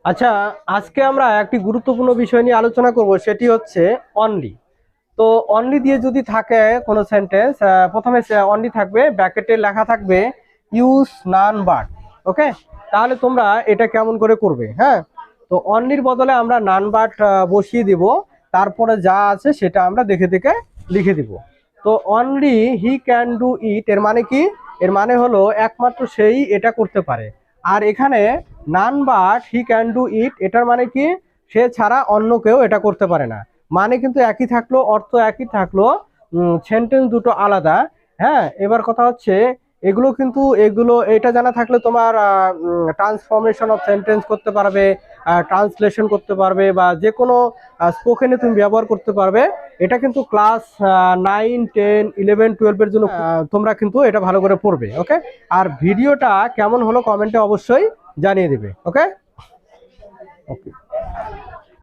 আচ্ছা, আজকে আমরা একটি গুরুত্বপূর্ণ বিষয় নিয়ে আলোচনা করব, সেটি হচ্ছে অনলি। তো অনলি দিয়ে যদি থাকে কোনো সেন্টেন্স, প্রথমে অনলি থাকবে, ব্র্যাকেটে লেখা থাকবে ইউজ নান বাট। ওকে, তাহলে তোমরা এটা কেমন করে করবে? হ্যাঁ, তো অনলির বদলে আমরা নান বাট বসিয়ে দিব, তারপরে যা আছে সেটা আমরা দেখে দেখে লিখে দিব। তো only he can do it এর মানে কি? এর মানে হলো একমাত্র সেই এটা করতে পারে। আর এখানে none but he can do it, এটার মানে কি? সে ছাড়া অন্য কেউ এটা করতে পারে না। মানে কিন্তু একই থাকলো, অর্থ একই থাকলো, সেন্টেন্স দুটো আলাদা। হ্যাঁ, এবার কথা হচ্ছে এগুলো এটা জানা থাকলে তোমার ট্রান্সফরমেশন অফ সেন্টেন্স করতে পারবে, ট্রান্সলেশন করতে পারবে, বা যে কোনো স্পোকেনে তুমি ব্যবহার করতে পারবে। এটা কিন্তু ক্লাস 9, 10, 11, 12-এর জন্য তোমরা কিন্তু এটা ভালো করে পড়বে। ওকে, আর ভিডিওটা কেমন হলো কমেন্টে অবশ্যই জানিয়ে দিবে। ওকে ওকে।